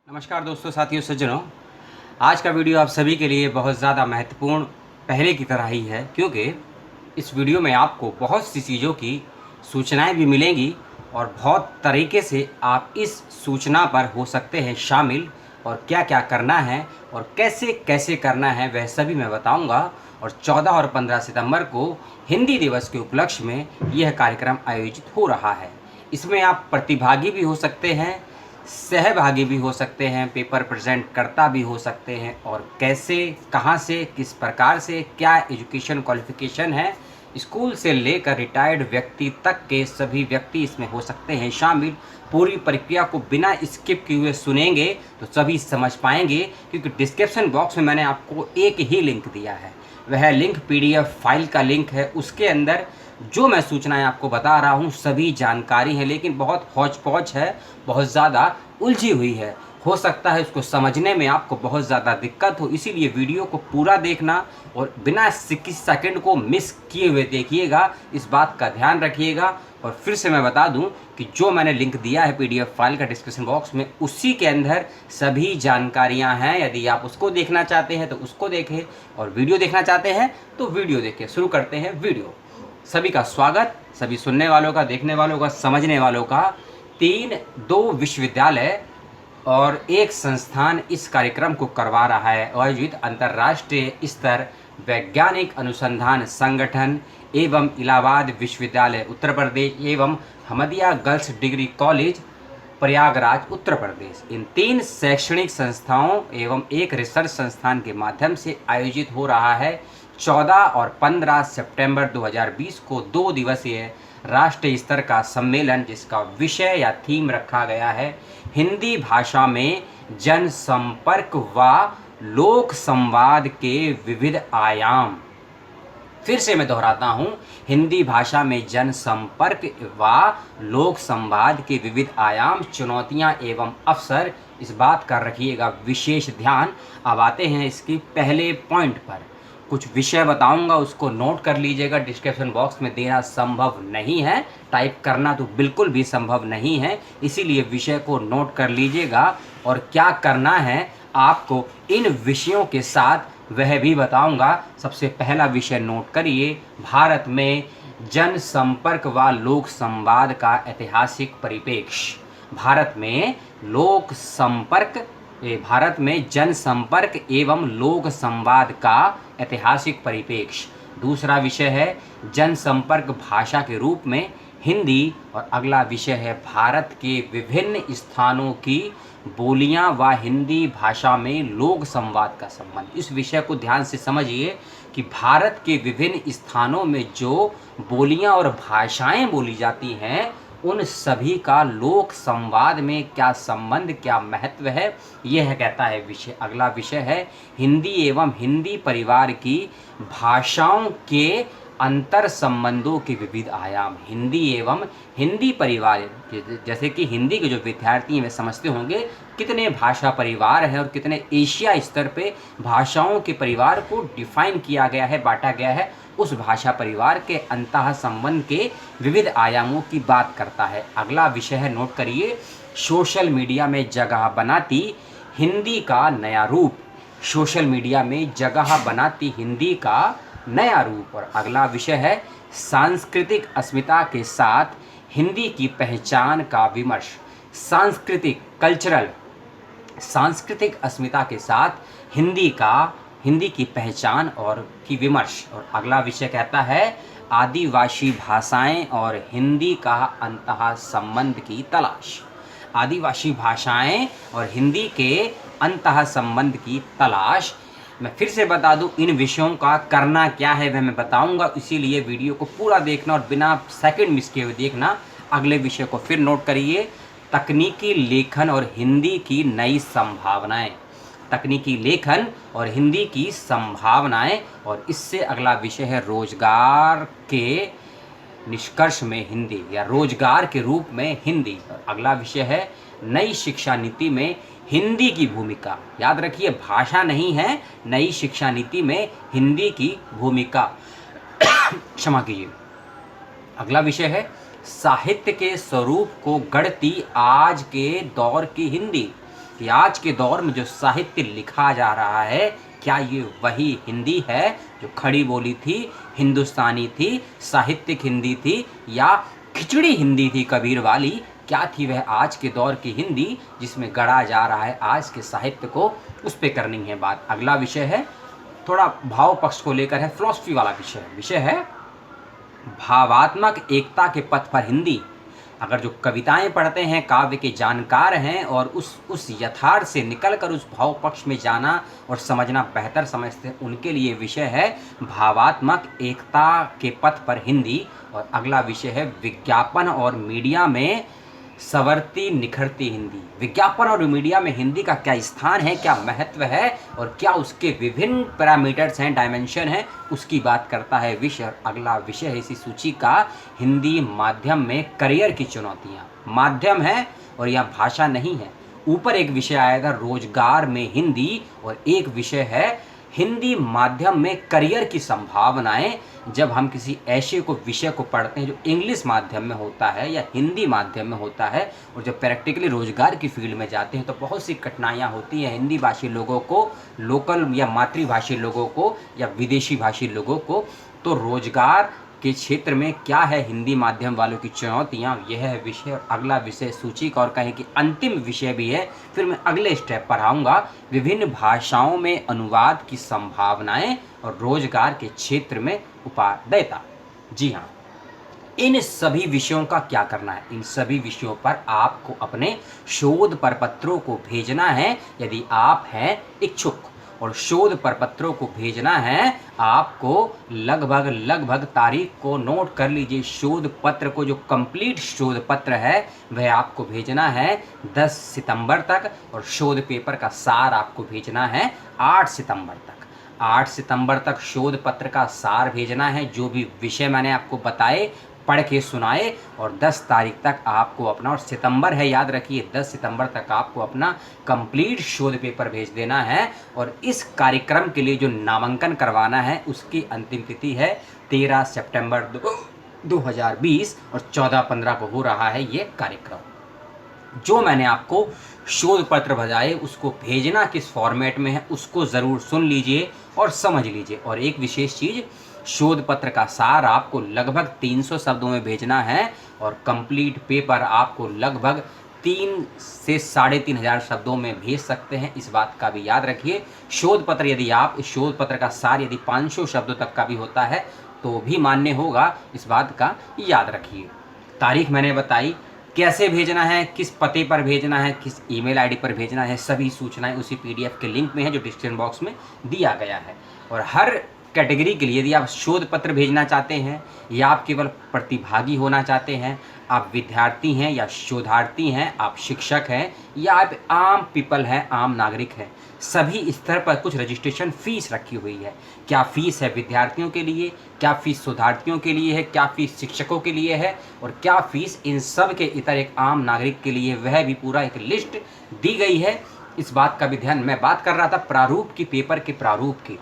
नमस्कार दोस्तों, साथियों, सज्जनों। आज का वीडियो आप सभी के लिए बहुत ज़्यादा महत्वपूर्ण पहले की तरह ही है, क्योंकि इस वीडियो में आपको बहुत सी चीज़ों की सूचनाएं भी मिलेंगी और बहुत तरीके से आप इस सूचना पर हो सकते हैं शामिल, और क्या क्या करना है और कैसे कैसे करना है वह सभी मैं बताऊंगा। और 14 और 15 सितंबर को हिंदी दिवस के उपलक्ष्य में यह कार्यक्रम आयोजित हो रहा है। इसमें आप प्रतिभागी भी हो सकते हैं, सहभागी भी हो सकते हैं, पेपर प्रेजेंट करता भी हो सकते हैं, और कैसे, कहाँ से, किस प्रकार से, क्या एजुकेशन क्वालिफिकेशन है, स्कूल से लेकर रिटायर्ड व्यक्ति तक के सभी व्यक्ति इसमें हो सकते हैं शामिल। पूरी प्रक्रिया को बिना स्किप किए हुए सुनेंगे तो सभी समझ पाएंगे, क्योंकि डिस्क्रिप्शन बॉक्स में मैंने आपको एक ही लिंक दिया है। वह लिंक पीडीएफ फाइल का लिंक है। उसके अंदर जो मैं सूचनाएं आपको बता रहा हूं सभी जानकारी है, लेकिन बहुत हौच पौच है, बहुत ज़्यादा उलझी हुई है। हो सकता है उसको समझने में आपको बहुत ज़्यादा दिक्कत हो, इसीलिए वीडियो को पूरा देखना और बिना किसी सेकंड को मिस किए हुए देखिएगा, इस बात का ध्यान रखिएगा। और फिर से मैं बता दूं कि जो मैंने लिंक दिया है पीडीएफ फाइल का डिस्क्रिप्शन बॉक्स में, उसी के अंदर सभी जानकारियां हैं। यदि आप उसको देखना चाहते हैं तो उसको देखें, और वीडियो देखना चाहते हैं तो वीडियो देखें। शुरू करते हैं वीडियो। सभी का स्वागत, सभी सुनने वालों का, देखने वालों का, समझने वालों का। दो विश्वविद्यालय और एक संस्थान इस कार्यक्रम को करवा रहा है। आयोजित अंतर्राष्ट्रीय स्तर वैज्ञानिक अनुसंधान संगठन एवं इलाहाबाद विश्वविद्यालय उत्तर प्रदेश एवं Hamidia girls degree college Prayagraj Uttar Pradesh, इन 3 शैक्षणिक संस्थाओं एवं एक रिसर्च संस्थान के माध्यम से आयोजित हो रहा है 14 और 15 सितंबर 2020 को 2 दिवसीय राष्ट्रीय स्तर का सम्मेलन, जिसका विषय या थीम रखा गया है हिंदी भाषा में जनसंपर्क व लोक संवाद के विविध आयाम। फिर से मैं दोहराता हूँ, हिंदी भाषा में जनसंपर्क व लोक संवाद के विविध आयाम, चुनौतियाँ एवं अवसर। इस बात का रखिएगा विशेष ध्यान। अब आते हैं इसके पहले पॉइंट पर। कुछ विषय बताऊंगा, उसको नोट कर लीजिएगा। डिस्क्रिप्शन बॉक्स में देना संभव नहीं है, टाइप करना तो बिल्कुल भी संभव नहीं है, इसीलिए विषय को नोट कर लीजिएगा। और क्या करना है आपको इन विषयों के साथ वह भी बताऊंगा। सबसे पहला विषय नोट करिए, भारत में जनसंपर्क व लोक संवाद का ऐतिहासिक परिप्रेक्ष्य। भारत में जनसंपर्क एवं लोक संवाद का ऐतिहासिक परिप्रेक्ष्य। दूसरा विषय है जनसंपर्क भाषा के रूप में हिंदी, और अगला विषय है भारत के विभिन्न स्थानों की बोलियां व हिंदी भाषा में लोक संवाद का संबंध। इस विषय को ध्यान से समझिए कि भारत के विभिन्न स्थानों में जो बोलियां और भाषाएं बोली जाती हैं, उन सभी का लोक संवाद में क्या संबंध, क्या महत्व है, यह कहता है विषय। अगला विषय है हिंदी एवं हिंदी परिवार की भाषाओं के अंतर संबंधों के विविध आयाम। हिंदी एवं हिंदी परिवार, जैसे कि हिंदी के जो विद्यार्थी हैं वे समझते होंगे कितने भाषा परिवार हैं और कितने एशिया स्तर पे भाषाओं के परिवार को डिफाइन किया गया है, बांटा गया है। उस भाषा परिवार के अंतः संबंध के विविध आयामों की बात करता है। अगला विषय है, नोट करिए, सोशल मीडिया में जगह बनाती हिंदी का नया रूप। सोशल मीडिया में जगह बनाती हिंदी का नया रूप। और अगला विषय है सांस्कृतिक अस्मिता के साथ हिंदी की पहचान का विमर्श। सांस्कृतिक अस्मिता के साथ हिंदी की पहचान और की विमर्श। और अगला विषय कहता है आदिवासी भाषाएं और हिंदी का अंतः संबंध की तलाश। आदिवासी भाषाएं और हिंदी के अंतः संबंध की तलाश। मैं फिर से बता दूं, इन विषयों का करना क्या है वह मैं बताऊंगा, इसीलिए वीडियो को पूरा देखना और बिना सेकंड मिस किए हुए देखना। अगले विषय को फिर नोट करिए, तकनीकी लेखन और हिंदी की नई संभावनाएं। तकनीकी लेखन और हिंदी की संभावनाएं। और इससे अगला विषय है रोजगार के निष्कर्ष में हिंदी, या रोजगार के रूप में हिंदी। और अगला विषय है नई शिक्षा नीति में हिंदी की भूमिका। याद रखिए, भाषा नहीं है, नई शिक्षा नीति में हिंदी की भूमिका। क्षमा कीजिए। अगला विषय है साहित्य के स्वरूप को गढ़ती आज के दौर की हिंदी। कि आज के दौर में जो साहित्य लिखा जा रहा है, क्या ये वही हिंदी है जो खड़ी बोली थी, हिंदुस्तानी थी, साहित्यिक हिंदी थी, या खिचड़ी हिंदी थी कबीर वाली? क्या थी वह आज के दौर की हिंदी जिसमें गढ़ा जा रहा है आज के साहित्य को? उस पे करनी है बात। अगला विषय है, थोड़ा भाव पक्ष को लेकर है, फिलॉसफी वाला विषय है भावात्मक एकता के पथ पर हिंदी। अगर जो कविताएं पढ़ते हैं, काव्य के जानकार हैं और उस यथार्थ से निकलकर उस भाव पक्ष में जाना और समझना बेहतर समझते हैं, उनके लिए विषय है भावात्मक एकता के पथ पर हिंदी। और अगला विषय है विज्ञापन और मीडिया में संवरती निखरती हिंदी। विज्ञापन और मीडिया में हिंदी का क्या स्थान है, क्या महत्व है और क्या उसके विभिन्न पैरामीटर्स हैं, डायमेंशन हैं, उसकी बात करता है विषय। और अगला विषय है इसी सूची का, हिंदी माध्यम में करियर की चुनौतियाँ। माध्यम है और यह भाषा नहीं है। ऊपर एक विषय आएगा रोजगार में हिंदी, और एक विषय है हिंदी माध्यम में करियर की संभावनाएं। जब हम किसी ऐसे विषय को पढ़ते हैं जो इंग्लिश माध्यम में होता है या हिंदी माध्यम में होता है, और जब प्रैक्टिकली रोजगार की फील्ड में जाते हैं तो बहुत सी कठिनाइयां होती हैं हिंदी भाषी लोगों को, लोकल या मातृभाषी लोगों को या विदेशी भाषी लोगों को। तो रोजगार के क्षेत्र में क्या है हिंदी माध्यम वालों की चुनौतियाँ, यह है विषय। और अगला विषय सूची का और कहें कि अंतिम विषय भी है, फिर मैं अगले स्टेप पर आऊँगा, विभिन्न भाषाओं में अनुवाद की संभावनाएं और रोजगार के क्षेत्र में उपादेयता। जी हाँ, इन सभी विषयों का क्या करना है? इन सभी विषयों पर आपको अपने शोध प्रपत्रों को भेजना है यदि आप हैं इच्छुक। और शोध प्रपत्रों को भेजना है आपको लगभग तारीख को नोट कर लीजिए। शोध पत्र को, जो कंप्लीट शोध पत्र है, वह आपको भेजना है 10 सितंबर तक, और शोध पेपर का सार आपको भेजना है 8 सितंबर तक। 8 सितंबर तक शोध पत्र का सार भेजना है, जो भी विषय मैंने आपको बताए पढ़ के सुनाए, और 10 तारीख तक आपको अपना, और सितंबर है याद रखिए, 10 सितंबर तक आपको अपना कंप्लीट शोध पेपर भेज देना है। और इस कार्यक्रम के लिए जो नामांकन करवाना है उसकी अंतिम तिथि है 13 सितंबर 2020, और 14-15 को हो रहा है ये कार्यक्रम। जो मैंने आपको शोध पत्र भेजाए उसको भेजना किस फॉर्मेट में है उसको ज़रूर सुन लीजिए और समझ लीजिए। और एक विशेष चीज़, शोध पत्र का सार आपको लगभग 300 शब्दों में भेजना है, और कंप्लीट पेपर आपको लगभग 3 से 3,500 शब्दों में भेज सकते हैं। इस बात का भी याद रखिए। शोध पत्र, यदि आप इस शोध पत्र का सार यदि 500 शब्दों तक का भी होता है तो भी मान्य होगा, इस बात का याद रखिए। तारीख मैंने बताई, कैसे भेजना है, किस पते पर भेजना है, किस ईमेल आईडी पर भेजना है, सभी सूचनाएं उसी पीडीएफ के लिंक में है जो डिस्क्रिप्शन बॉक्स में दिया गया है। और हर कैटेगरी के लिए, यदि आप शोध पत्र भेजना चाहते हैं या आप केवल प्रतिभागी होना चाहते हैं, आप विद्यार्थी हैं या शोधार्थी हैं, आप शिक्षक हैं या आप आम पीपल हैं, आम नागरिक हैं, सभी स्तर पर कुछ रजिस्ट्रेशन फ़ीस रखी हुई है। क्या फ़ीस है विद्यार्थियों के लिए, क्या फ़ीस शोधार्थियों के लिए है, क्या फ़ीस शिक्षकों के लिए है, और क्या फ़ीस इन सब के इतर एक आम नागरिक के लिए, वह भी पूरा एक लिस्ट दी गई है। इस बात का भी ध्यान, मैं बात कर रहा था प्रारूप की, पेपर के प्रारूप की,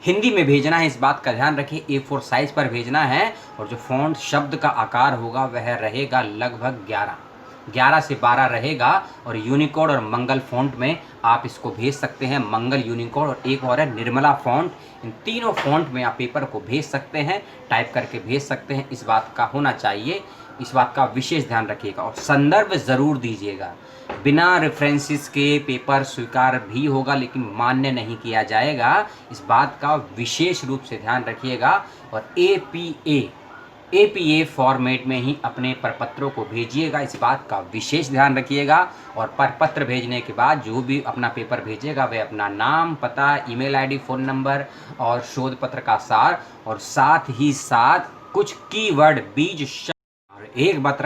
हिंदी में भेजना है, इस बात का ध्यान रखिए। A4 साइज़ पर भेजना है, और जो फ़ॉन्ट शब्द का आकार होगा वह रहेगा लगभग 11 से 12 रहेगा, और यूनिकोड और मंगल फ़ॉन्ट में आप इसको भेज सकते हैं। मंगल यूनिकोड और एक और है निर्मला फ़ॉन्ट, इन तीनों फ़ॉन्ट में आप पेपर को भेज सकते हैं, टाइप करके भेज सकते हैं। इस बात का होना चाहिए, इस बात का विशेष ध्यान रखिएगा। और संदर्भ ज़रूर दीजिएगा, बिना रेफरेंसेस के पेपर स्वीकार भी होगा लेकिन मान्य नहीं किया जाएगा, इस बात का विशेष रूप से ध्यान रखिएगा। और APA फॉर्मेट में ही अपने प्रपत्रों को भेजिएगा, इस बात का विशेष ध्यान रखिएगा। और प्रपत्र भेजने के बाद जो भी अपना पेपर भेजेगा वह अपना नाम, पता, ईमेल आईडी, फ़ोन नंबर और शोध पत्र का सार, और साथ ही साथ कुछ कीवर्ड, बीज शब्द। एक बात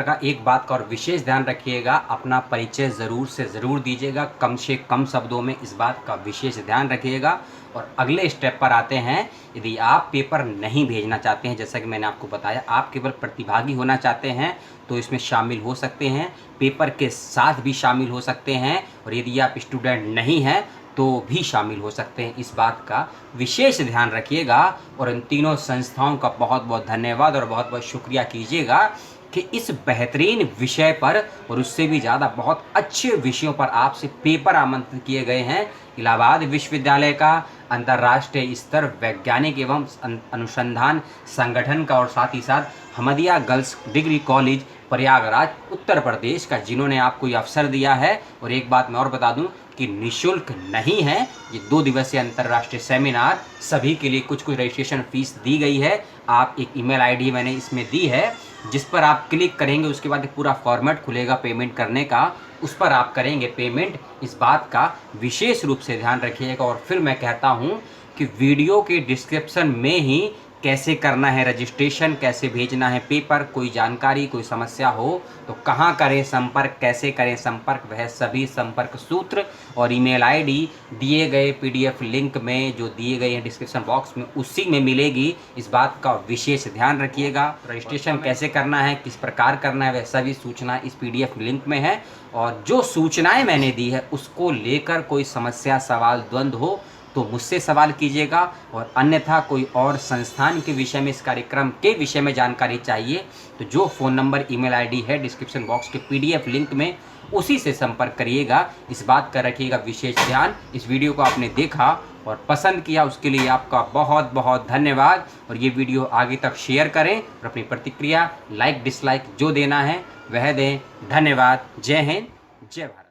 का और विशेष ध्यान रखिएगा, अपना परिचय ज़रूर से ज़रूर दीजिएगा, कम से कम शब्दों में, इस बात का विशेष ध्यान रखिएगा। और अगले स्टेप पर आते हैं, यदि आप पेपर नहीं भेजना चाहते हैं, जैसा कि मैंने आपको बताया, आप केवल प्रतिभागी होना चाहते हैं तो इसमें शामिल हो सकते हैं, पेपर के साथ भी शामिल हो सकते हैं, और यदि आप स्टूडेंट नहीं हैं तो भी शामिल हो सकते हैं, इस बात का विशेष ध्यान रखिएगा। और इन तीनों संस्थाओं का बहुत बहुत धन्यवाद और बहुत बहुत शुक्रिया कीजिएगा कि इस बेहतरीन विषय पर और उससे भी ज़्यादा बहुत अच्छे विषयों पर आपसे पेपर आमंत्रित किए गए हैं। इलाहाबाद विश्वविद्यालय का, अंतर्राष्ट्रीय स्तर वैज्ञानिक एवं अनुसंधान संगठन का, और साथ ही साथ Hamidia girls degree college Prayagraj Uttar प्रदेश का, जिन्होंने आपको ये अवसर दिया है। और एक बात मैं और बता दूं कि निःशुल्क नहीं है ये 2 दिवसीय अंतर्राष्ट्रीय सेमिनार। सभी के लिए कुछ रजिस्ट्रेशन फीस दी गई है। आप एक ईमेल आईडी मैंने इसमें दी है, जिस पर आप क्लिक करेंगे उसके बाद एक पूरा फॉर्मेट खुलेगा पेमेंट करने का, उस पर आप करेंगे पेमेंट। इस बात का विशेष रूप से ध्यान रखिएगा। और फिर मैं कहता हूँ कि वीडियो के डिस्क्रिप्शन में ही कैसे करना है रजिस्ट्रेशन, कैसे भेजना है पेपर, कोई जानकारी, कोई समस्या हो तो कहाँ करें संपर्क, कैसे करें संपर्क, वह सभी संपर्क सूत्र और ईमेल आईडी दिए गए पीडीएफ लिंक में जो दिए गए हैं डिस्क्रिप्शन बॉक्स में, उसी में मिलेगी। इस बात का विशेष ध्यान रखिएगा। रजिस्ट्रेशन कैसे करना है, किस प्रकार करना है, वह सभी सूचना इस पीडीएफ लिंक में है। और जो सूचनाएं मैंने दी है उसको लेकर कोई समस्या, सवाल, द्वंद्व हो तो मुझसे सवाल कीजिएगा। और अन्यथा कोई और संस्थान के विषय में, इस कार्यक्रम के विषय में जानकारी चाहिए तो जो फ़ोन नंबर, ईमेल आईडी है डिस्क्रिप्शन बॉक्स के पीडीएफ लिंक में, उसी से संपर्क करिएगा। इस बात का रखिएगा विशेष ध्यान। इस वीडियो को आपने देखा और पसंद किया उसके लिए आपका बहुत बहुत धन्यवाद। और ये वीडियो आगे तक शेयर करें और अपनी प्रतिक्रिया, लाइक डिसलाइक जो देना है वह दें। धन्यवाद। जय हिंद, जय भारत।